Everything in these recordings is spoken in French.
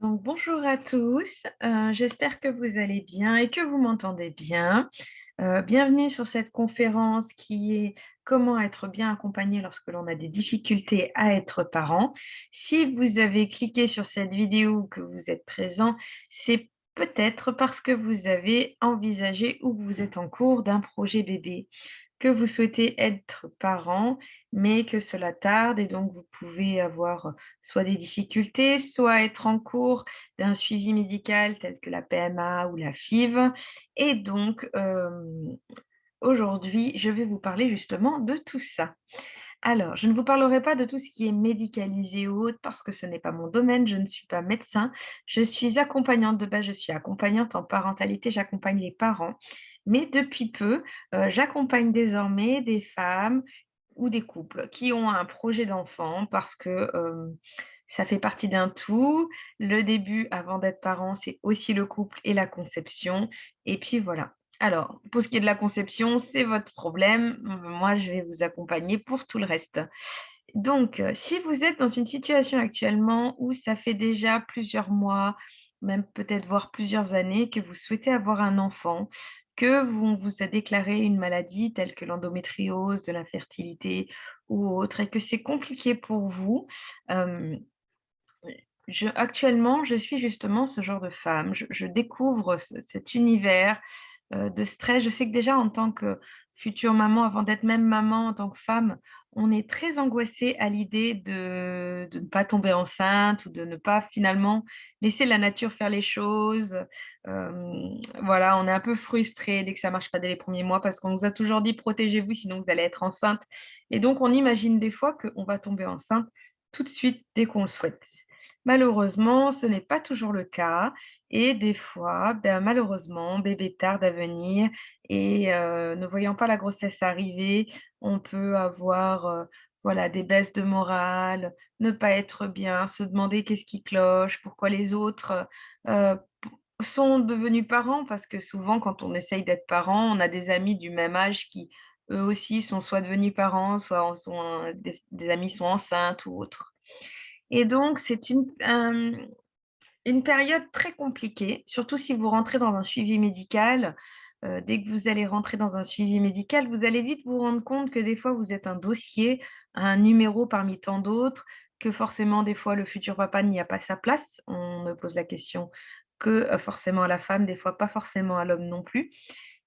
Donc, bonjour à tous, j'espère que vous allez bien et que vous m'entendez bien. Bienvenue sur cette conférence qui est «Comment être bien accompagné lorsque l'on a des difficultés à être parent». Si vous avez cliqué sur cette vidéo ou que vous êtes présent, c'est peut-être parce que vous avez envisagé ou que vous êtes en cours d'un projet bébé, que vous souhaitez être parent, mais que cela tarde et donc vous pouvez avoir soit des difficultés, soit être en cours d'un suivi médical tel que la PMA ou la FIV. Et donc, aujourd'hui, je vais vous parler justement de tout ça. Alors, je ne vous parlerai pas de tout ce qui est médicalisé ou autre parce que ce n'est pas mon domaine, je ne suis pas médecin. Je suis accompagnante de base, je suis accompagnante en parentalité, j'accompagne les parents. Mais depuis peu, j'accompagne désormais des femmes ou des couples qui ont un projet d'enfant parce que, ça fait partie d'un tout. Le début avant d'être parent, c'est aussi le couple et la conception et puis voilà. Alors, pour ce qui est de la conception, c'est votre problème. Moi, je vais vous accompagner pour tout le reste. Donc, si vous êtes dans une situation actuellement où ça fait déjà plusieurs mois, même peut-être voire plusieurs années que vous souhaitez avoir un enfant, que vous on vous a déclaré une maladie telle que l'endométriose, de l'infertilité ou autre et que c'est compliqué pour vous, hem, actuellement, je suis justement ce genre de femme. Je découvre cet univers de stress. Je sais que déjà en tant que future maman, avant d'être même maman en tant que femme, on est très angoissé à l'idée de ne pas tomber enceinte ou de ne pas finalement laisser la nature faire les choses. Voilà, on est un peu frustré dès que ça marche pas dès les premiers mois parce qu'on nous a toujours dit: «Protégez-vous, sinon vous allez être enceinte» et donc on imagine des fois qu'on va tomber enceinte tout de suite dès qu'on le souhaite. Malheureusement, ce n'est pas toujours le cas et des fois, ben, malheureusement, bébé tarde à venir et ne voyant pas la grossesse arriver, on peut avoir, voilà, des baisses de morale, ne pas être bien, se demander qu'est-ce qui cloche, pourquoi les autres, p sont devenus parents. Parce que souvent quand on essaye d'être parent, on a des amis du même âge qui, eux aussi, sont soit devenus parents, soit en sont, des amis sont enceintes ou autres. Et donc c'est une période très compliquée, surtout si vous rentrez dans un suivi médical. Dès que vous allez rentrer dans un suivi médical, vous allez vite vous rendre compte que des fois vous êtes un dossier, un numéro parmi tant d'autres, que forcément des fois le futur papa n'y a pas sa place. On ne pose la question que, forcément à la femme, des fois pas forcément à l'homme non plus.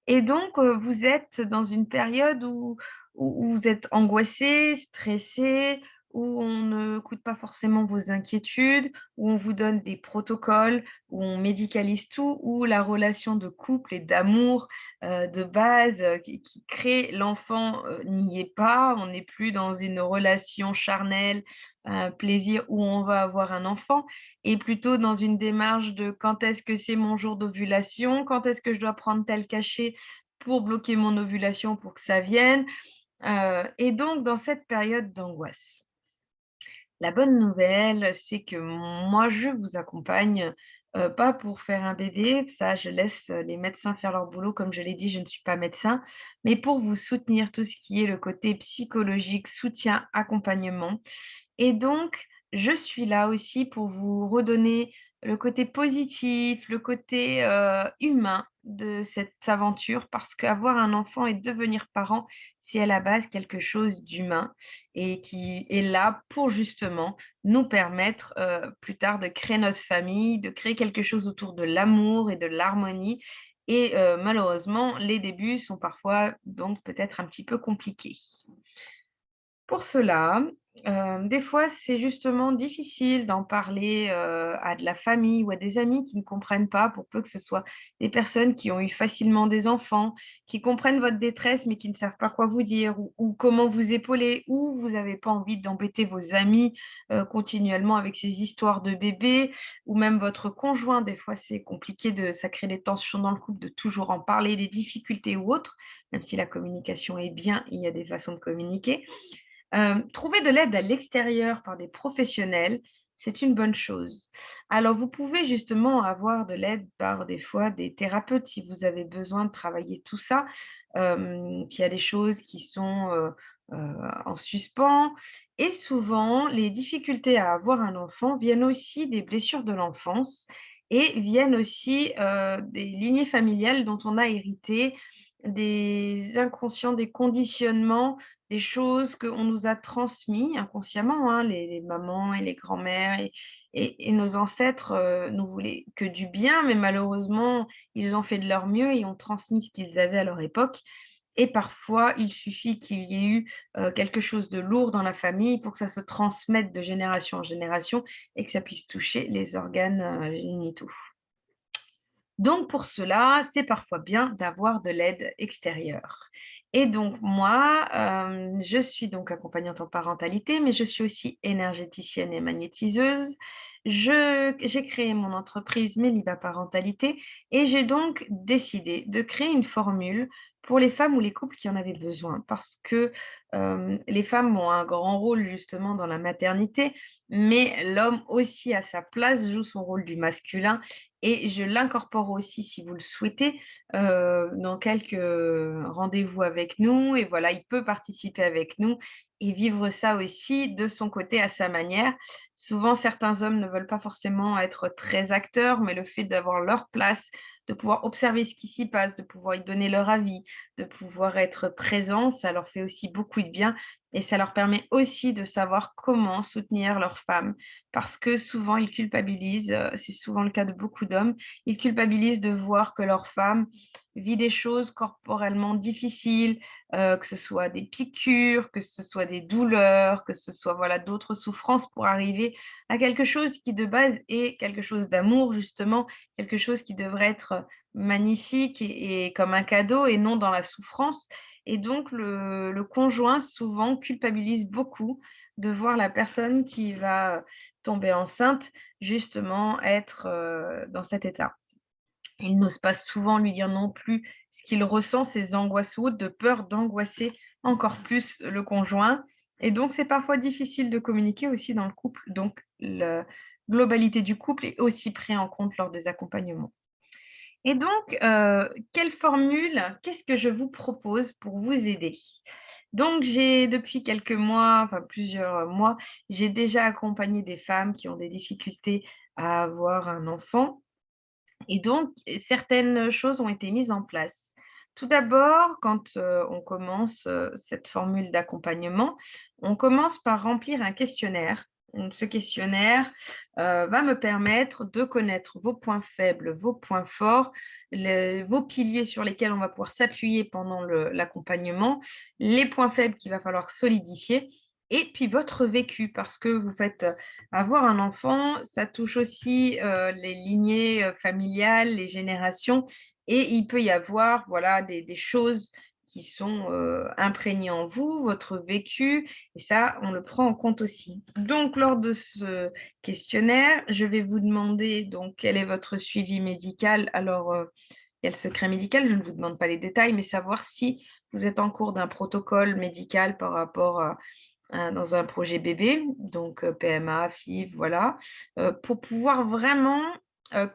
Et donc, vous êtes dans une période où vous êtes angoissé, stressé, où on n'écoute pas forcément vos inquiétudes, où on vous donne des protocoles, où on médicalise tout, où la relation de couple et d'amour, de base, qui crée l'enfant, n'y est pas. On n'est plus dans une relation charnelle, un plaisir où on va avoir un enfant et plutôt dans une démarche de: «Quand est-ce que c'est mon jour d'ovulation? Quand est-ce que je dois prendre tel cachet pour bloquer mon ovulation pour que ça vienne?» Et donc dans cette période d'angoisse. La bonne nouvelle, c'est que moi, je vous accompagne, pas pour faire un bébé, ça je laisse, les médecins faire leur boulot. Comme je l'ai dit, je ne suis pas médecin, mais pour vous soutenir tout ce qui est le côté psychologique, soutien, accompagnement. Et donc, je suis là aussi pour vous redonner le côté positif, le côté, humain de cette aventure parce qu'avoir un enfant et devenir parent, c'est à la base quelque chose d'humain et qui est là pour justement nous permettre, plus tard de créer notre famille, de créer quelque chose autour de l'amour et de l'harmonie et malheureusement, les débuts sont parfois donc peut-être un petit peu compliqués. Pour cela, des fois, c'est justement difficile d'en parler, à de la famille ou à des amis qui ne comprennent pas, pour peu que ce soit des personnes qui ont eu facilement des enfants, qui comprennent votre détresse, mais qui ne savent pas quoi vous dire ou comment vous épauler, ou vous n'avez pas envie d'embêter vos amis, continuellement avec ces histoires de bébés ou même votre conjoint. Des fois, c'est compliqué ça crée des tensions dans le couple de toujours en parler, des difficultés ou autres, même si la communication est bien, il y a des façons de communiquer. Trouver de l'aide à l'extérieur par des professionnels, c'est une bonne chose. Alors vous pouvez justement avoir de l'aide par des fois des thérapeutes si vous avez besoin de travailler tout ça. Il y a des choses qui sont, en suspens. Et souvent, les difficultés à avoir un enfant viennent aussi des blessures de l'enfance et viennent aussi, des lignées familiales dont on a hérité, des inconscients, des conditionnements, des choses qu'on nous a transmis inconsciemment, hein. Les mamans et les grands-mères et nos ancêtres, nous voulaient que du bien, mais malheureusement, ils ont fait de leur mieux et ont transmis ce qu'ils avaient à leur époque. Et parfois, il suffit qu'il y ait eu, quelque chose de lourd dans la famille pour que ça se transmette de génération en génération et que ça puisse toucher les organes, génitaux. Donc pour cela, c'est parfois bien d'avoir de l'aide extérieure. Et donc moi, je suis donc accompagnante en parentalité, mais je suis aussi énergéticienne et magnétiseuse. J'ai créé mon entreprise Meliba Parentalité et j'ai donc décidé de créer une formule pour les femmes ou les couples qui en avaient besoin. Parce que les femmes ont un grand rôle justement dans la maternité, mais l'homme aussi a sa place, joue son rôle du masculin et je l'incorpore aussi, si vous le souhaitez, dans quelques rendez-vous avec nous et voilà, il peut participer avec nous et vivre ça aussi de son côté à sa manière. Souvent, certains hommes ne veulent pas forcément être très acteurs, mais le fait d'avoir leur place, de pouvoir observer ce qui s'y passe, de pouvoir y donner leur avis, de pouvoir être présent, ça leur fait aussi beaucoup de bien et ça leur permet aussi de savoir comment soutenir leurs femmes parce que souvent ils culpabilisent, c'est souvent le cas de beaucoup d'hommes, ils culpabilisent de voir que leur femme vit des choses corporellement difficiles, que ce soit des piqûres, que ce soit des douleurs, que ce soit, voilà, d'autres souffrances pour arriver à quelque chose qui de base est quelque chose d'amour justement, quelque chose qui devrait être magnifique et comme un cadeau et non dans la souffrance et donc le conjoint souvent culpabilise beaucoup de voir la personne qui va tomber enceinte, justement être, dans cet état. Il n'ose pas souvent lui dire non plus ce qu'il ressent, ses angoisses ou autres, de peur d'angoisser encore plus le conjoint et donc c'est parfois difficile de communiquer aussi dans le couple, donc la globalité du couple est aussi pris en compte lors des accompagnements. Et donc, quelle formule, qu'est-ce que je vous propose pour vous aider? Donc j'ai depuis quelques mois, enfin plusieurs mois, j'ai déjà accompagné des femmes qui ont des difficultés à avoir un enfant et donc certaines choses ont été mises en place. Tout d'abord, quand, on commence, cette formule d'accompagnement, on commence par remplir un questionnaire. Ce questionnaire, va me permettre de connaître vos points faibles, vos points forts, vos piliers sur lesquels on va pouvoir s'appuyer pendant l'accompagnement, les points faibles qu'il va falloir solidifier et puis votre vécu parce que vous faites, avoir un enfant, ça touche aussi, les lignées, familiales, les générations et il peut y avoir, voilà, des choses qui sont, imprégnées en vous, votre vécu et ça, on le prend en compte aussi. Donc lors de ce questionnaire, je vais vous demander donc quel est votre suivi médical. Alors, il y a le secret médical, je ne vous demande pas les détails, mais savoir si vous êtes en cours d'un protocole médical par rapport à dans un projet bébé, donc PMA, FIV, voilà, pour pouvoir vraiment,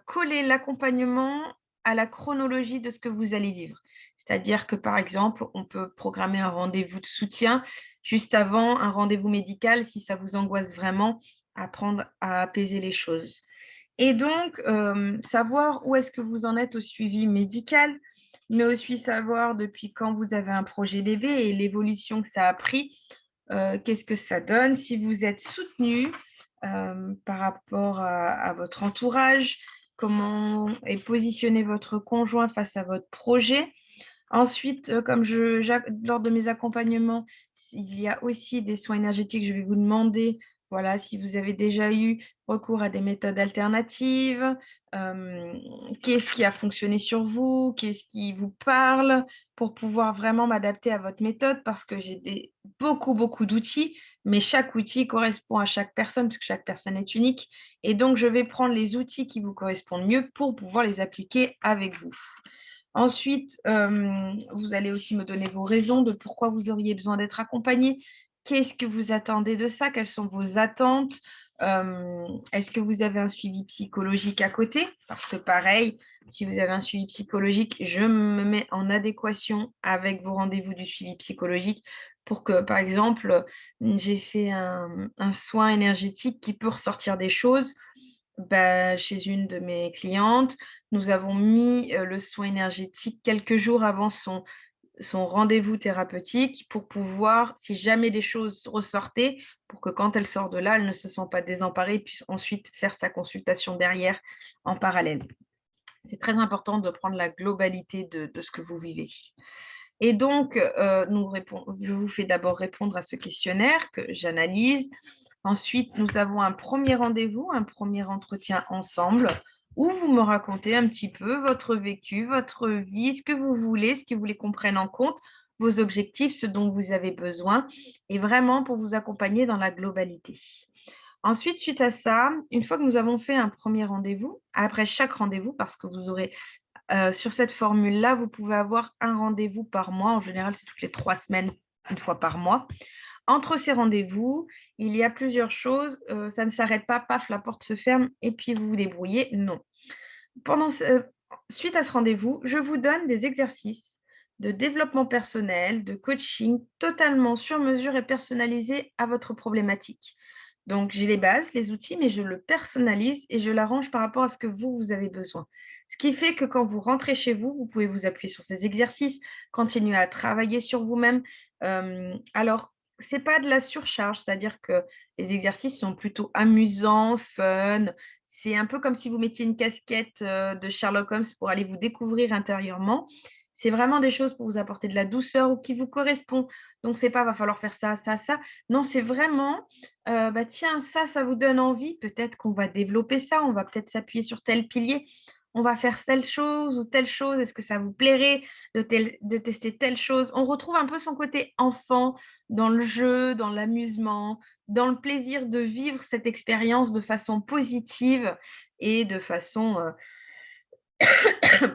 coller l'accompagnement à la chronologie de ce que vous allez vivre. C'est-à-dire que, par exemple, on peut programmer un rendez-vous de soutien juste avant un rendez-vous médical si ça vous angoisse vraiment, apprendre à apaiser les choses. Et donc, savoir où est-ce que vous en êtes au suivi médical, mais aussi savoir depuis quand vous avez un projet bébé et l'évolution que ça a pris. Qu'est-ce que ça donne? Si vous êtes soutenu, par rapport à votre entourage, comment est positionné votre conjoint face à votre projet? Ensuite, comme lors de mes accompagnements, il y a aussi des soins énergétiques. Je vais vous demander, voilà, si vous avez déjà eu recours à des méthodes alternatives, hem, qu'est-ce qui a fonctionné sur vous? Qu'est-ce qui vous parle? Pour pouvoir vraiment m'adapter à votre méthode parce que j'ai beaucoup d'outils, mais chaque outil correspond à chaque personne, parce que chaque personne est unique et donc je vais prendre les outils qui vous correspondent mieux pour pouvoir les appliquer avec vous. Ensuite, vous allez aussi me donner vos raisons de pourquoi vous auriez besoin d'être accompagné. Qu'est-ce que vous attendez de ça? Quelles sont vos attentes? Est-ce que vous avez un suivi psychologique à côté? Parce que pareil, si vous avez un suivi psychologique, je me mets en adéquation avec vos rendez-vous du suivi psychologique pour que, par exemple, j'ai fait un soin énergétique qui peut ressortir des choses, bah, chez une de mes clientes. Nous avons mis, le soin énergétique quelques jours avant son rendez-vous thérapeutique pour pouvoir, si jamais des choses ressortaient, pour que quand elle sort de là, elle ne se sent pas désemparée et puisse ensuite faire sa consultation derrière en parallèle. C'est très important de prendre la globalité de ce que vous vivez. Et donc, je vous fais d'abord répondre à ce questionnaire que j'analyse. Ensuite, nous avons un premier rendez-vous, un premier entretien ensemble où vous me racontez un petit peu votre vécu, votre vie, ce que vous voulez qu'on prenne en compte, vos objectifs, ce dont vous avez besoin et vraiment pour vous accompagner dans la globalité. Ensuite, suite à ça, une fois que nous avons fait un premier rendez-vous, après chaque rendez-vous, parce que vous aurez sur cette formule-là, vous pouvez avoir un rendez-vous par mois. En général, c'est toutes les 3 semaines, une fois par mois. Entre ces rendez-vous, il y a plusieurs choses, ça ne s'arrête pas, paf, la porte se ferme et puis vous vous débrouillez, non. Pendant ce Suite à ce rendez-vous, je vous donne des exercices de développement personnel, de coaching totalement sur mesure et personnalisés à votre problématique. Donc j'ai les bases, les outils, mais je le personnalise et je l'arrange par rapport à ce que vous avez besoin. Ce qui fait que quand vous rentrez chez vous, vous pouvez vous appuyer sur ces exercices, continuer à travailler sur vous-même. Alors, c'est pas de la surcharge, c'est-à-dire que les exercices sont plutôt amusants, fun, c'est un peu comme si vous mettiez une casquette, de Sherlock Holmes pour aller vous découvrir intérieurement. C'est vraiment des choses pour vous apporter de la douceur ou qui vous correspond. Donc c'est pas: «Va falloir faire ça, ça, ça». Non, c'est vraiment, «Bah, tiens, ça vous donne envie, peut-être qu'on va développer ça, on va peut-être s'appuyer sur tel pilier, on va faire telle chose ou telle chose. Est-ce que ça vous plairait de tester telle chose?» On retrouve un peu son côté enfant dans le jeu, dans l'amusement, dans le plaisir de vivre cette expérience de façon positive et de façon,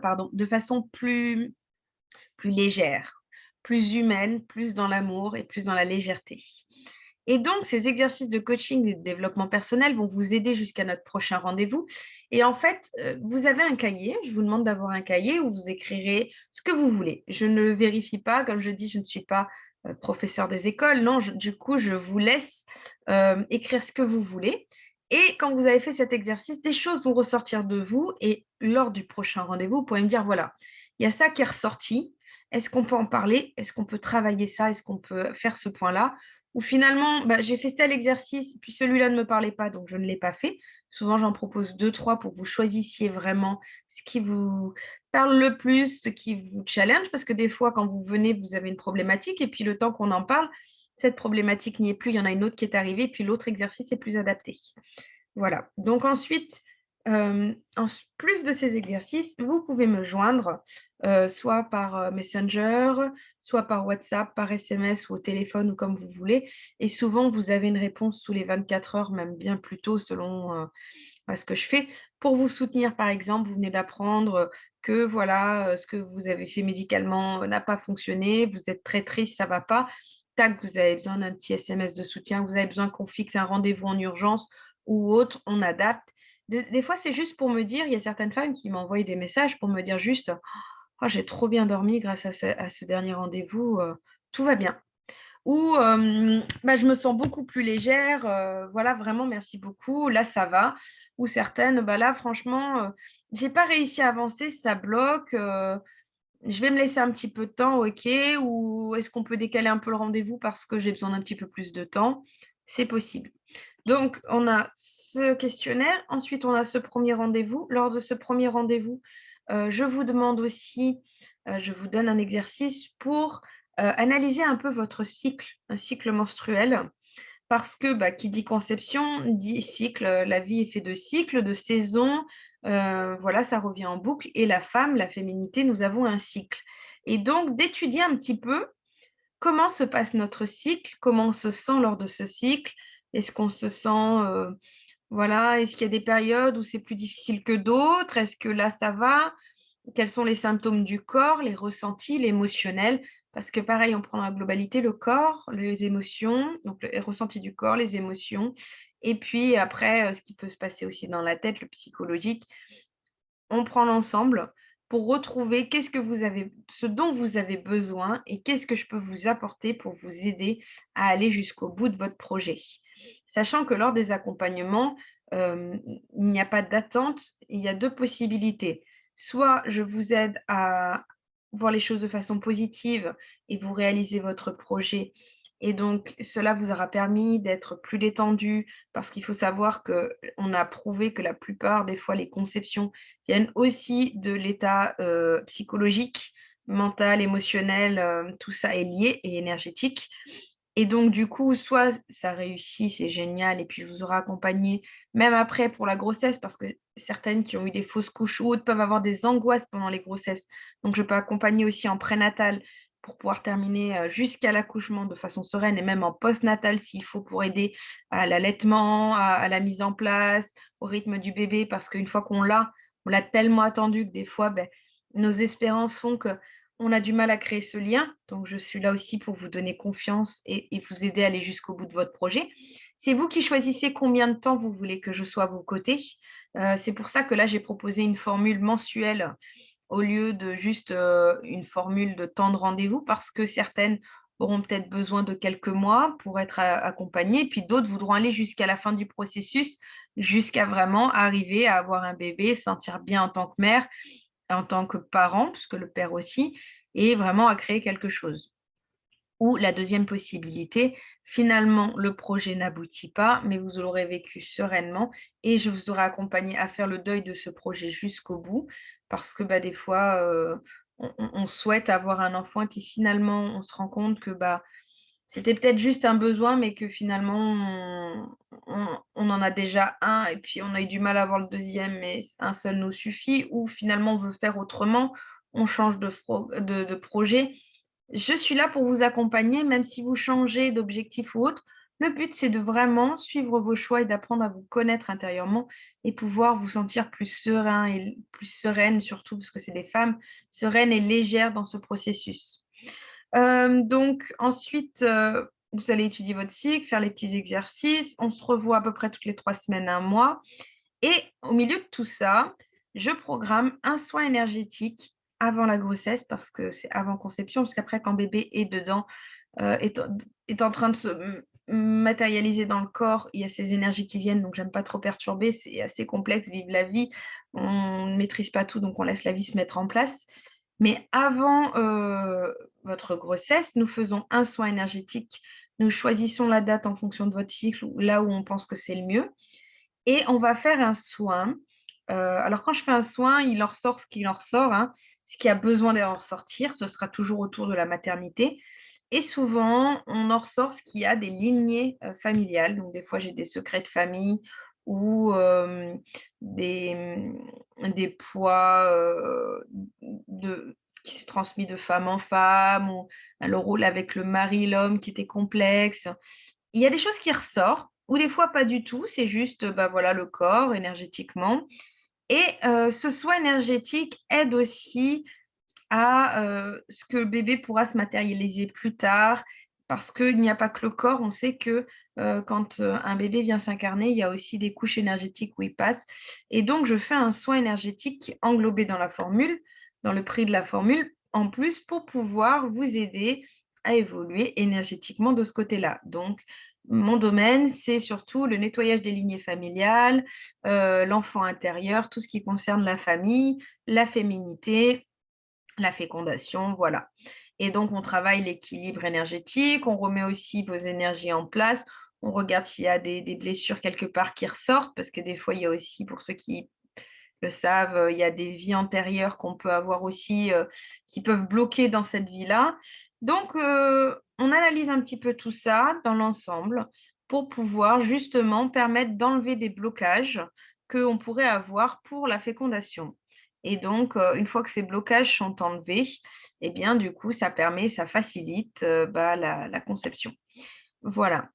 pardon, de façon plus légère, plus humaine, plus dans l'amour et plus dans la légèreté. Et donc ces exercices de coaching et de développement personnel vont vous aider jusqu'à notre prochain rendez-vous et en fait, vous avez un cahier, je vous demande d'avoir un cahier où vous écrirez ce que vous voulez. Je ne le vérifie pas, comme je dis, je ne suis pas, professeure des écoles, non, du coup, je vous laisse, écrire ce que vous voulez et quand vous avez fait cet exercice, des choses vont ressortir de vous et lors du prochain rendez-vous, vous pourrez me dire: «Voilà, il y a ça qui est ressorti. Est-ce qu'on peut en parler? Est-ce qu'on peut travailler ça? Est-ce qu'on peut faire ce point-là?» Ou finalement, bah, j'ai fait tel exercice, puis celui-là ne me parlait pas, donc je ne l'ai pas fait. Souvent, j'en propose deux, trois pour que vous choisissiez vraiment ce qui vous parle le plus, ce qui vous challenge, parce que des fois, quand vous venez, vous avez une problématique, et puis le temps qu'on en parle, cette problématique n'y est plus, il y en a une autre qui est arrivée, puis l'autre exercice est plus adapté. Voilà. Donc ensuite, plus de ces exercices, vous pouvez me joindre, soit par, Messenger, soit par WhatsApp, par SMS ou au téléphone ou comme vous voulez et souvent vous avez une réponse sous les 24 heures, même bien plus tôt selon, ce que je fais. Pour vous soutenir, par exemple, vous venez d'apprendre, que voilà, ce que vous avez fait médicalement n'a pas fonctionné, vous êtes très triste, ça va pas. Tac, vous avez besoin d'un petit SMS de soutien, vous avez besoin qu'on fixe un rendez-vous en urgence ou autre, on adapte. Des fois, c'est juste pour me dire il y a certaines femmes qui m'envoient des messages pour me dire juste: «Oh, j'ai trop bien dormi grâce à ce dernier rendez-vous, tout va bien». Ou bah, je me sens beaucoup plus légère, voilà, vraiment merci beaucoup, là ça va. Ou certaines, bah, là franchement, j'ai pas réussi à avancer, ça bloque, je vais me laisser un petit peu de temps, OK, ou est-ce qu'on peut décaler un peu le rendez-vous parce que j'ai besoin d'un petit peu plus de temps? C'est possible. Donc on a ce questionnaire, ensuite on a ce premier rendez-vous. Lors de ce premier rendez-vous, je vous demande aussi, je vous donne un exercice pour, analyser un peu votre cycle, un cycle menstruel. Parce que, bah, qui dit conception dit cycle, la vie est faite de cycles, de saisons, voilà, ça revient en boucle et la femme, la féminité, nous avons un cycle et donc d'étudier un petit peu comment se passe notre cycle, comment on se sent lors de ce cycle. Est-ce qu'on se sent, voilà, est-ce qu'il y a des périodes où c'est plus difficile que d'autres? Est-ce que là, ça va? Quels sont les symptômes du corps, les ressentis, l'émotionnel? Parce que pareil, on prend dans la globalité le corps, les émotions, donc les ressentis du corps, les émotions et puis après, ce qui peut se passer aussi dans la tête, le psychologique. On prend l'ensemble pour retrouver qu'est-ce que vous avez ce dont vous avez besoin et qu'est-ce que je peux vous apporter pour vous aider à aller jusqu'au bout de votre projet. Sachant que lors des accompagnements, il n'y a pas d'attente, il y a 2 possibilités. Soit je vous aide à voir les choses de façon positive et vous réalisez votre projet et donc cela vous aura permis d'être plus détendu parce qu'il faut savoir qu'on a prouvé que la plupart des fois les conceptions viennent aussi de l'état, psychologique, mental, émotionnel, tout ça est lié et énergétique et donc du coup, soit ça réussit, c'est génial et puis je vous aurai accompagné même après pour la grossesse parce que certaines qui ont eu des fausses couches ou autres peuvent avoir des angoisses pendant les grossesses. Donc je peux accompagner aussi en prénatal pour pouvoir terminer, jusqu'à l'accouchement de façon sereine et même en postnatal s'il faut pour aider à l'allaitement, à la mise en place, au rythme du bébé parce qu'une fois qu'on l'a, on l'a tellement attendu que des fois, beh, nos espérances font qu'on a du mal à créer ce lien. Donc je suis là aussi pour vous donner confiance et vous aider à aller jusqu'au bout de votre projet. C'est vous qui choisissez combien de temps vous voulez que je sois à vos côtés. C'est pour ça que là, j'ai proposé une formule mensuelle au lieu de juste, une formule de temps de rendez-vous parce que certaines auront peut-être besoin de quelques mois pour être a accompagnées, puis d'autres voudront aller jusqu'à la fin du processus, jusqu'à vraiment arriver à avoir un bébé, se sentir bien en tant que mère, en tant que parent, puisque le père aussi, et vraiment à créer quelque chose. Ou la deuxième possibilité, finalement, le projet n'aboutit pas, mais vous l'aurez vécu sereinement et je vous aurai accompagné à faire le deuil de ce projet jusqu'au bout. Parce que, bah, des fois, on souhaite avoir un enfant et puis finalement, on se rend compte que, bah, c'était peut-être juste un besoin, mais que finalement on en a déjà un et puis on a eu du mal à avoir le deuxième, mais un seul nous suffit ou finalement on veut faire autrement, on change de projet. Je suis là pour vous accompagner, même si vous changez d'objectif ou autre. Le but, c'est de vraiment suivre vos choix et d'apprendre à vous connaître intérieurement et pouvoir vous sentir plus serein et plus sereine surtout, parce que c'est des femmes, sereines et légères dans ce processus. Donc ensuite, vous allez étudier votre cycle, faire les petits exercices. On se revoit à peu près toutes les 3 semaines, un mois et au milieu de tout ça, je programme un soin énergétique avant la grossesse parce que c'est avant conception, parce qu'après quand bébé est dedans, est en est en train de se matérialiser dans le corps, il y a ces énergies qui viennent, donc j'aime pas trop perturber, c'est assez complexe, vivre la vie. On ne maîtrise pas tout, donc on laisse la vie se mettre en place. Mais avant, votre grossesse, nous faisons un soin énergétique. Nous choisissons la date en fonction de votre cycle ou là où on pense que c'est le mieux et on va faire un soin. Alors quand je fais un soin, il en ressort ce qu'il en ressort, hein. Ce qui a besoin d'en ressortir, ce sera toujours autour de la maternité et souvent, on en ressort ce qui a des lignées, familiales. Donc des fois, j'ai des secrets de famille ou des, des poids, de qui se transmis de femme en femme ou le rôle avec le mari, l'homme qui était complexe. Il y a des choses qui ressortent ou des fois pas du tout, c'est juste, bah, voilà, le corps énergétiquement et ce soin énergétique aide aussi à, ce que le bébé pourra se matérialiser plus tard parce qu'il n'y a pas que le corps. On sait que, quand, un bébé vient s'incarner, il y a aussi des couches énergétiques où il passe et donc je fais un soin énergétique qui est englobé dans la formule, dans le prix de la formule, en plus pour pouvoir vous aider à évoluer énergétiquement de ce côté-là. Donc mon domaine, c'est surtout le nettoyage des lignées familiales, l'enfant intérieur, tout ce qui concerne la famille, la féminité, la fécondation, voilà. Et donc, on travaille l'équilibre énergétique, on remet aussi vos énergies en place, on regarde s'il y a des blessures quelque part qui ressortent, parce que des fois, il y a aussi, pour ceux qui le savent, il y a des vies antérieures qu'on peut avoir aussi, qui peuvent bloquer dans cette vie-là. Donc, on analyse un petit peu tout ça dans l'ensemble pour pouvoir justement permettre d'enlever des blocages qu'on pourrait avoir pour la fécondation. Et donc, une fois que ces blocages sont enlevés, et bien, du coup, ça permet, ça facilite, bah, la conception. Voilà.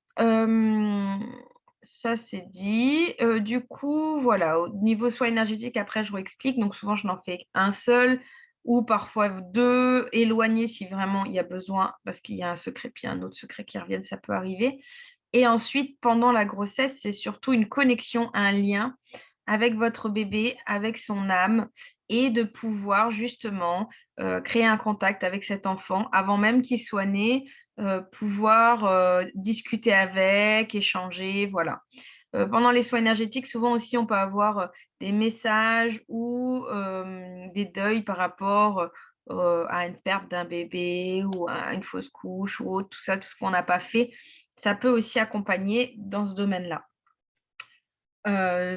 Ça c'est dit. Du coup, voilà, au niveau soin énergétique, après je réexplique. Donc souvent, je n'en fais un seul ou parfois 2 éloignés si vraiment il y a besoin, parce qu'il y a un secret, puis un autre secret qui reviennent, ça peut arriver. Et ensuite, pendant la grossesse, c'est surtout une connexion, un lien avec votre bébé, avec son âme et de pouvoir justement, créer un contact avec cet enfant avant même qu'il soit né, pouvoir, discuter avec, échanger, voilà. Pendant les soins énergétiques, souvent aussi, on peut avoir, des messages ou des deuils par rapport, à une perte d'un bébé ou à une fausse couche ou autre, tout ça, tout ce qu'on n'a pas fait, ça peut aussi accompagner dans ce domaine-là.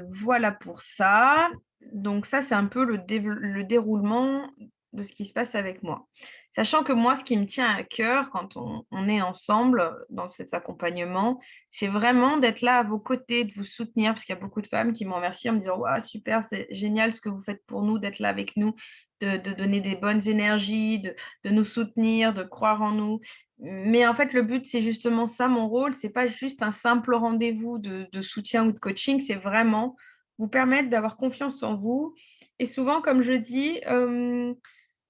Voilà pour ça. Donc ça, c'est un peu le déroulement de ce qui se passe avec moi. Sachant que moi, ce qui me tient à cœur quand on est ensemble dans ces accompagnements, c'est vraiment d'être là à vos côtés, de vous soutenir, parce qu'il y a beaucoup de femmes qui m'ont remercié en me disant: «Waouh, super, c'est génial ce que vous faites pour nous, d'être là avec nous, de donner des bonnes énergies, de nous soutenir, de croire en nous». Mais en fait, le but, c'est justement ça, mon rôle, c'est pas juste un simple rendez-vous de soutien ou de coaching, c'est vraiment vous permettre d'avoir confiance en vous et souvent, comme je dis,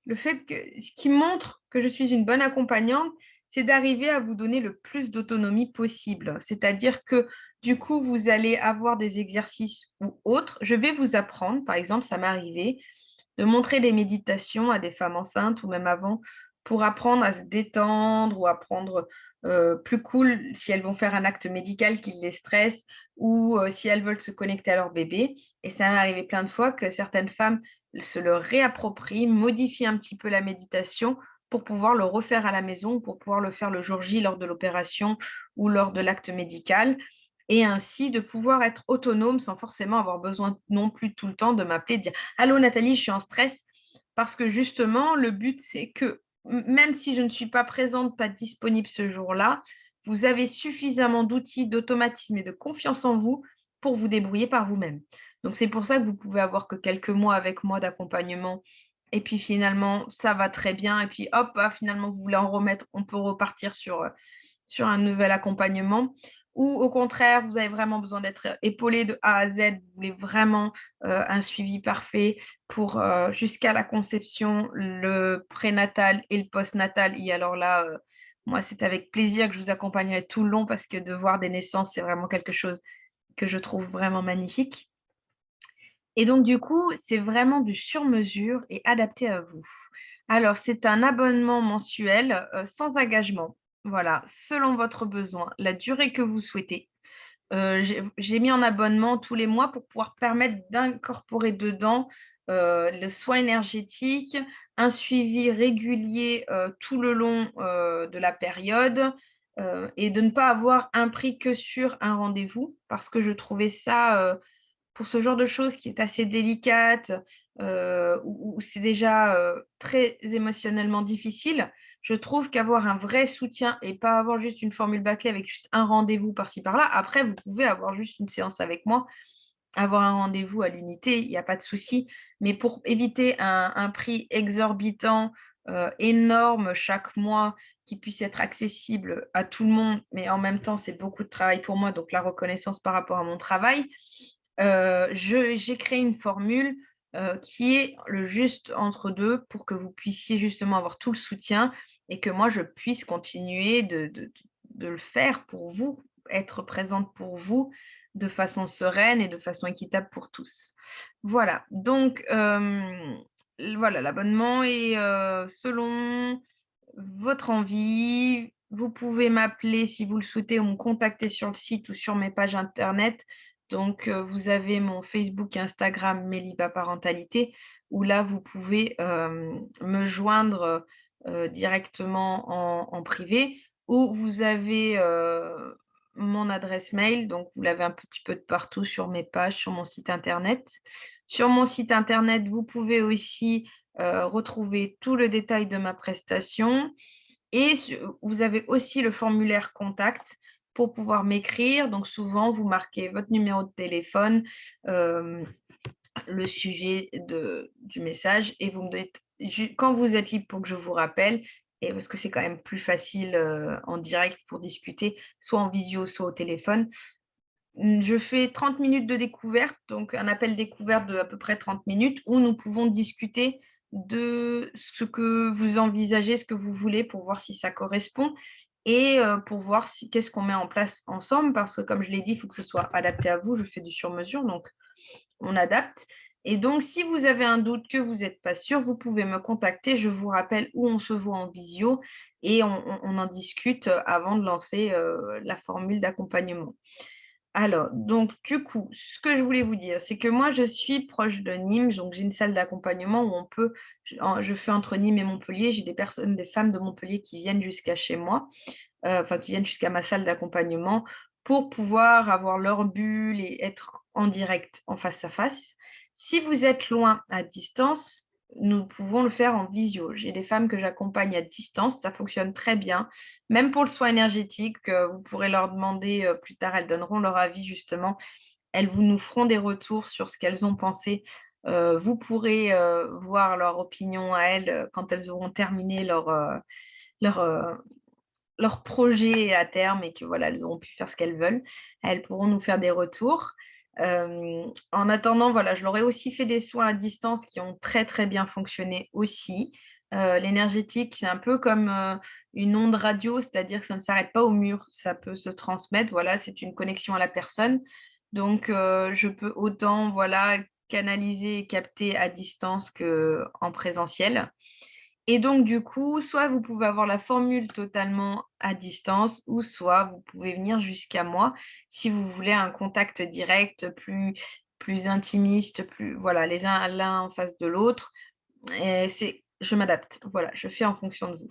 le fait que ce qui montre que je suis une bonne accompagnante, c'est d'arriver à vous donner le plus d'autonomie possible. C'est-à-dire que, du coup, vous allez avoir des exercices ou autres. Je vais vous apprendre, par exemple, ça m'est arrivé de montrer des méditations à des femmes enceintes ou même avant, pour apprendre à se détendre ou apprendre, plus cool si elles vont faire un acte médical qui les stresse ou, si elles veulent se connecter à leur bébé et ça m'est arrivé plein de fois que certaines femmes se le réapproprient, modifient un petit peu la méditation pour pouvoir le refaire à la maison, pour pouvoir le faire le jour J lors de l'opération ou lors de l'acte médical et ainsi de pouvoir être autonome sans forcément avoir besoin non plus tout le temps de m'appeler, de dire: «Allô Nathalie, je suis en stress». Parce que justement, le but, c'est que même si je ne suis pas présente, pas disponible ce jour-là, vous avez suffisamment d'outils, d'automatismes et de confiance en vous pour vous débrouiller par vous-même. Donc c'est pour ça que vous pouvez avoir que quelques mois avec moi d'accompagnement et puis finalement ça va très bien et puis hop, ah, finalement vous voulez en remettre, on peut repartir sur un nouvel accompagnement ou au contraire, vous avez vraiment besoin d'être épaulé de A à Z, vous voulez vraiment, un suivi parfait pour, jusqu'à la conception, le prénatal et le postnatal et alors là, moi, c'est avec plaisir que je vous accompagnerai tout le long parce que de voir des naissances, c'est vraiment quelque chose que je trouve vraiment magnifique et donc du coup, c'est vraiment du sur mesure et adapté à vous. Alors, c'est un abonnement mensuel, sans engagement. Voilà, selon votre besoin, la durée que vous souhaitez. J'ai mis en abonnement tous les mois pour pouvoir permettre d'incorporer dedans, le soin énergétique, un suivi régulier, tout le long, de la période, et de ne pas avoir un prix que sur un rendez-vous parce que je trouvais ça, pour ce genre de choses qui est assez délicate, où c'est déjà, très émotionnellement difficile, je trouve qu'avoir un vrai soutien et pas avoir juste une formule bâclée avec juste un rendez-vous par-ci par-là. Après, vous pouvez avoir juste une séance avec moi, avoir un rendez-vous à l'unité, il y a pas de souci. Mais pour éviter un prix exorbitant, énorme chaque mois, qui puisse être accessible à tout le monde, mais en même temps, c'est beaucoup de travail pour moi, donc la reconnaissance par rapport à mon travail. J'ai créé une formule, qui est le juste entre 2 pour que vous puissiez justement avoir tout le soutien et que moi je puisse continuer de le faire pour vous, être présente pour vous de façon sereine et de façon équitable pour tous. Voilà, donc voilà, l'abonnement est, selon votre envie. Vous pouvez m'appeler si vous le souhaitez ou me contacter sur le site ou sur mes pages internet. Donc, vous avez mon Facebook et Instagram Meliba Parentalité où là, vous pouvez, me joindre, directement en privé ou vous avez, mon adresse mail, donc vous l'avez un petit peu de partout sur mes pages, sur mon site internet. Sur mon site internet, vous pouvez aussi, retrouver tout le détail de ma prestation et vous avez aussi le formulaire contact pour pouvoir m'écrire. Donc souvent, vous marquez votre numéro de téléphone, hem, le sujet du message et vous me dites quand vous êtes libre pour que je vous rappelle et parce que c'est quand même plus facile, en direct pour discuter, soit en visio, soit au téléphone. Je fais 30 minutes de découverte, donc un appel découverte de à peu près 30 minutes où nous pouvons discuter de ce que vous envisagez, ce que vous voulez pour voir si ça correspond et pour voir si qu'est-ce qu'on met en place ensemble parce que comme je l'ai dit, il faut que ce soit adapté à vous. Je fais du sur mesure, donc on adapte Et donc, si vous avez un doute, que vous n'êtes pas sûr, vous pouvez me contacter. Je vous rappelle où on se voit en visio et on en discute avant de lancer la formule d'accompagnement. Alors, donc, du coup, ce que je voulais vous dire, c'est que moi, je suis proche de Nîmes, donc j'ai une salle d'accompagnement où on peut, je fais entre Nîmes et Montpellier, j'ai des personnes, des femmes de Montpellier qui viennent jusqu'à chez moi, enfin, qui viennent jusqu'à ma salle d'accompagnement pour pouvoir avoir leur bulle et être en direct, en face à face. Si vous êtes loin, à distance, nous pouvons le faire en visio. J'ai des femmes que j'accompagne à distance, ça fonctionne très bien. Même pour le soin énergétique, vous pourrez leur demander plus tard, elles donneront leur avis justement. Elles vous nous feront des retours sur ce qu'elles ont pensé. Vous pourrez voir leur opinion à elles quand elles auront terminé leur, leur projet à terme et que voilà, elles auront pu faire ce qu'elles veulent. Elles pourront nous faire des retours. En attendant, voilà, je leur ai aussi fait des soins à distance qui ont très, très bien fonctionné aussi. L'énergétique, c'est un peu comme, une onde radio, c'est-à-dire que ça ne s'arrête pas au mur, ça peut se transmettre, voilà, c'est une connexion à la personne. Donc je peux autant, voilà, canaliser et capter à distance qu'en présentiel. Et donc, du coup, soit vous pouvez avoir la formule totalement à distance, ou soit vous pouvez venir jusqu'à moi si vous voulez un contact direct, plus intimiste, plus, voilà, les uns l'un en face de l'autre. Et je m'adapte. Voilà, je fais en fonction de vous.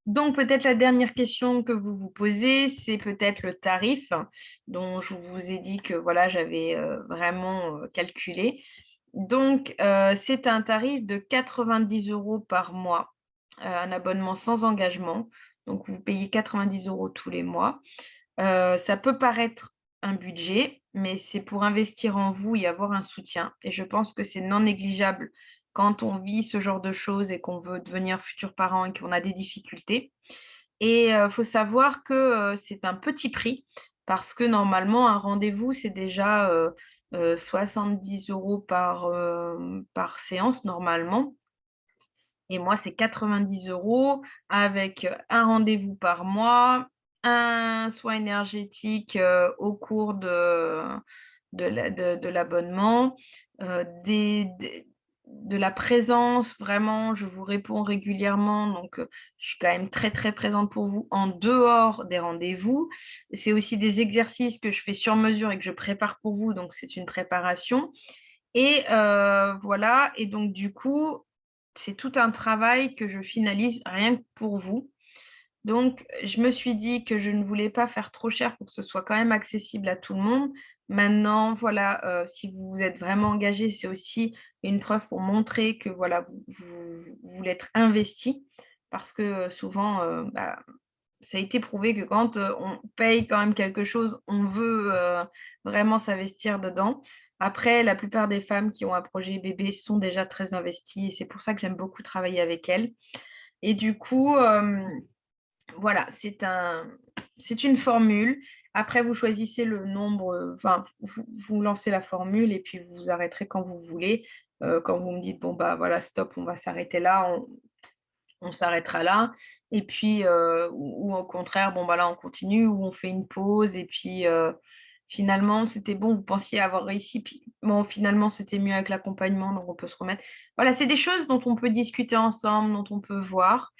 Donc, peut-être la dernière question que vous vous posez, c'est peut-être le tarif dont je vous ai dit que voilà, j'avais vraiment calculé. Donc, c'est un tarif de 90 € par mois, un abonnement sans engagement. Donc, vous payez 90 € tous les mois. Ça peut paraître un budget, mais c'est pour investir en vous et avoir un soutien. Et je pense que c'est non négligeable quand on vit ce genre de choses et qu'on veut devenir futur parent et qu'on a des difficultés. Et il faut savoir que c'est un petit prix parce que normalement, un rendez-vous, c'est déjà 70 € par séance normalement. Et moi, c'est 90 € avec un rendez-vous par mois, un soin énergétique au cours de l'abonnement, de la présence, vraiment, je vous réponds régulièrement, donc je suis quand même très très présente pour vous en dehors des rendez-vous. C'est aussi des exercices que je fais sur mesure et que je prépare pour vous, donc c'est une préparation. Et voilà, et donc du coup, c'est tout un travail que je finalise rien que pour vous. Donc je me suis dit que je ne voulais pas faire trop cher pour que ce soit quand même accessible à tout le monde. Maintenant, voilà, si vous vous êtes vraiment engagé, c'est aussi une preuve pour montrer que voilà, vous voulez être investi parce que, souvent, bah, ça a été prouvé que quand, on paye quand même quelque chose, on veut, vraiment s'investir dedans. Après, la plupart des femmes qui ont un projet bébé sont déjà très investies et c'est pour ça que j'aime beaucoup travailler avec elles. Et du coup, voilà, c'est une formule. Après, vous choisissez le nombre, enfin, vous lancez la formule et puis vous arrêterez quand vous voulez. Quand vous me dites: «Bon, bah, voilà, stop, on va s'arrêter là», on s'arrêtera là. Et puis, ou au contraire, bon, bah, là, on continue ou on fait une pause et puis, finalement, c'était bon, vous pensiez avoir réussi, puis bon, finalement, c'était mieux avec l'accompagnement, donc on peut se remettre. Voilà, c'est des choses dont on peut discuter ensemble, dont on peut voir.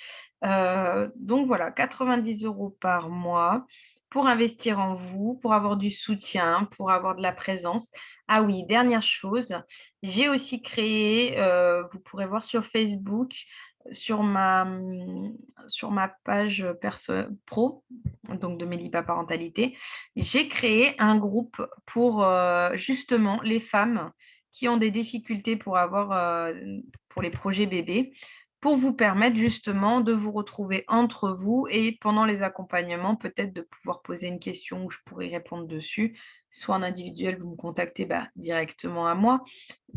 Donc voilà, 90 € par mois pour investir en vous, pour avoir du soutien, pour avoir de la présence. Ah oui, dernière chose, j'ai aussi créé, vous pourrez voir sur Facebook, sur ma page pro, donc de Mélipa Parentalité, j'ai créé un groupe pour, justement les femmes qui ont des difficultés pour les projets bébés, pour vous permettre justement de vous retrouver entre vous et pendant les accompagnements, peut-être de pouvoir poser une question où je pourrais répondre dessus. Soit en individuel, vous me contactez, bah, directement à moi,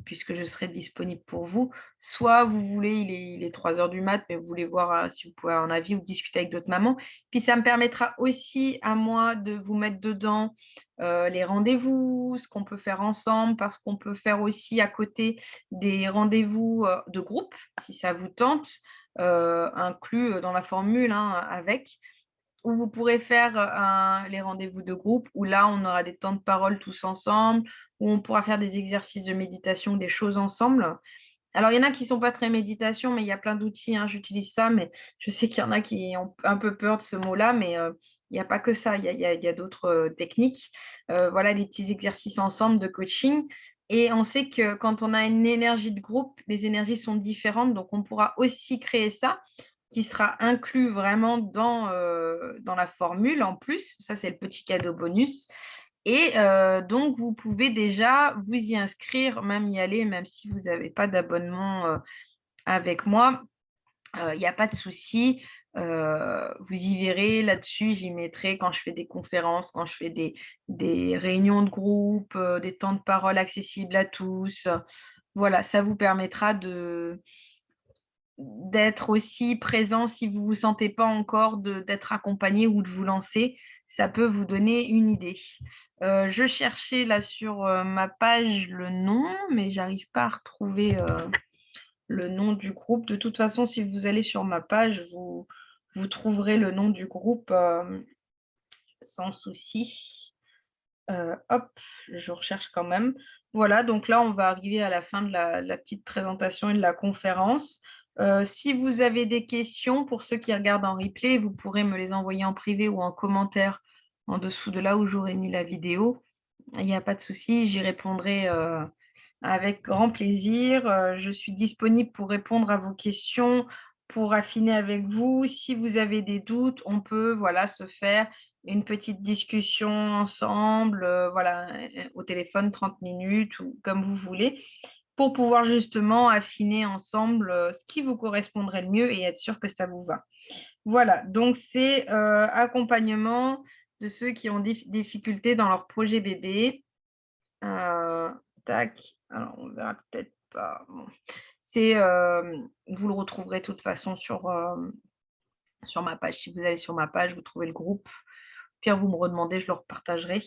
puisque je serai disponible pour vous. Soit vous voulez, il est 3 heures du mat, mais vous voulez voir, si vous pouvez avoir un avis ou discuter avec d'autres mamans. Puis ça me permettra aussi à moi de vous mettre dedans, les rendez-vous, ce qu'on peut faire ensemble, parce qu'on peut faire aussi à côté des rendez-vous, de groupe, si ça vous tente, inclus, dans la formule, hein, avec. Où vous pourrez faire, les rendez-vous de groupe où là, on aura des temps de parole tous ensemble, où on pourra faire des exercices de méditation, des choses ensemble. Alors, il y en a qui sont pas très méditation, mais il y a plein d'outils, hein, j'utilise ça, mais je sais qu'il y en a qui ont un peu peur de ce mot-là, mais il y a pas que ça, il y a d'autres, techniques. Voilà, des petits exercices ensemble de coaching et on sait que quand on a une énergie de groupe, les énergies sont différentes, donc on pourra aussi créer ça, qui sera inclus vraiment dans la formule en plus. Ça, c'est le petit cadeau bonus et donc vous pouvez déjà vous y inscrire, même y aller, même si vous avez pas d'abonnement, avec moi, il y a pas de souci. Vous y verrez là-dessus, j'y mettrai quand je fais des conférences, quand je fais des réunions de groupe, des temps de parole accessibles à tous. Voilà, ça vous permettra d'être aussi présent si vous vous sentez pas encore d'être accompagné ou de vous lancer, ça peut vous donner une idée. Je cherchais là sur, ma page le nom, mais j'arrive pas à retrouver, le nom du groupe. De toute façon, si vous allez sur ma page, vous trouverez le nom du groupe, sans souci. Hop, je recherche quand même. Voilà, donc là, on va arriver à la fin de la petite présentation et de la conférence. Si vous avez des questions, pour ceux qui regardent en replay, vous pourrez me les envoyer en privé ou en commentaire en dessous de là où j'aurai mis la vidéo. Il n'y a pas de souci, j'y répondrai, avec grand plaisir. Je suis disponible pour répondre à vos questions, pour affiner avec vous. Si vous avez des doutes, on peut, voilà, se faire une petite discussion ensemble, voilà, au téléphone 30 minutes ou comme vous voulez, pour pouvoir justement affiner ensemble, ce qui vous correspondrait le mieux et être sûr que ça vous va. Voilà, donc c'est, accompagnement de ceux qui ont des difficultés dans leur projet bébé. Tac, alors on verra peut-être pas, bon. C'est, vous le retrouverez de toute façon sur ma page. Si vous allez sur ma page, vous trouvez le groupe. Pire, vous me redemandez, je le repartagerai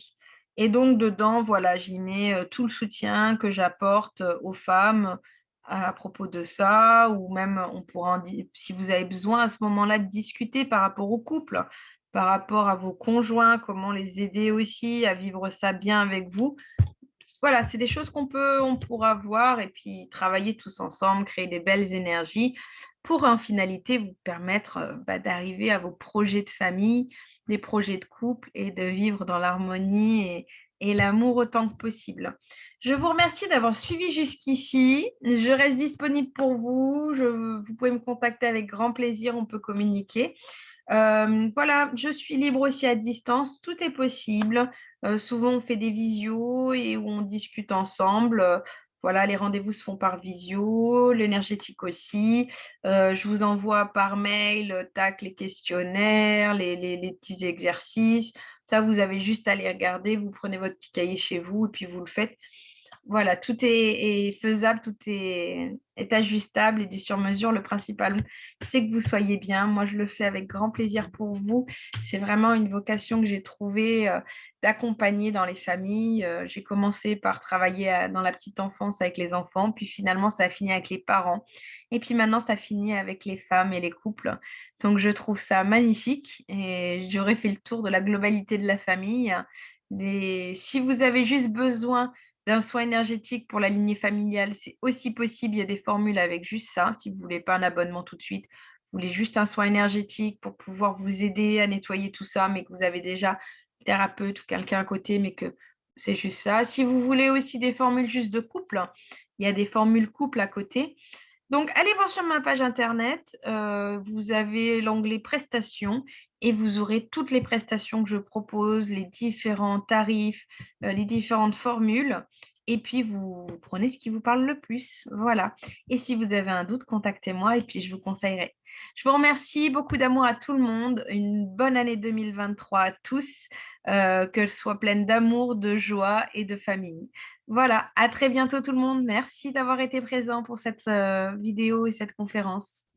et donc dedans, voilà, j'y mets, tout le soutien que j'apporte, aux femmes à propos de ça ou même on pourra en di si vous avez besoin à ce moment-là de discuter par rapport au couple, par rapport à vos conjoints, comment les aider aussi à vivre ça bien avec vous. Voilà, c'est des choses on pourra voir et puis travailler tous ensemble, créer des belles énergies pour en finalité vous permettre, d'arriver à vos projets de famille, des projets de couple et de vivre dans l'harmonie et l'amour autant que possible. Je vous remercie d'avoir suivi jusqu'ici. Je reste disponible pour vous. Vous pouvez me contacter avec grand plaisir, on peut communiquer. Voilà, je suis libre aussi à distance, tout est possible. Souvent, on fait des visios et où on discute ensemble. Voilà, les rendez-vous se font par visio, l'énergétique aussi. Je vous envoie par mail, tac, les questionnaires, les petits exercices. Ça, vous avez juste à les regarder, vous prenez votre petit cahier chez vous et puis vous le faites. Voilà, tout est faisable, tout est ajustable et du sur-mesure. Le principal, c'est que vous soyez bien. Moi, je le fais avec grand plaisir pour vous. C'est vraiment une vocation que j'ai trouvée, d'accompagner dans les familles. J'ai commencé par travailler dans la petite enfance avec les enfants, puis finalement, ça a fini avec les parents. Et puis maintenant, ça finit avec les femmes et les couples. Donc, je trouve ça magnifique et j'aurais fait le tour de la globalité de la famille. Si vous avez juste besoin d'un soin énergétique pour la lignée familiale, c'est aussi possible. Il y a des formules avec juste ça, si vous ne voulez pas un abonnement tout de suite. Vous voulez juste un soin énergétique pour pouvoir vous aider à nettoyer tout ça, mais que vous avez déjà un thérapeute ou quelqu'un à côté, mais que c'est juste ça. Si vous voulez aussi des formules juste de couple, il y a des formules couple à côté. Donc, allez voir sur ma page internet, vous avez l'onglet prestations et vous aurez toutes les prestations que je propose, les différents tarifs, les différentes formules et puis vous prenez ce qui vous parle le plus. Voilà et si vous avez un doute, contactez-moi et puis je vous conseillerai. Je vous remercie, beaucoup d'amour à tout le monde, une bonne année 2023 à tous, qu'elle soit pleine d'amour, de joie et de famille. Voilà, à très bientôt tout le monde. Merci d'avoir été présent pour cette, vidéo et cette conférence.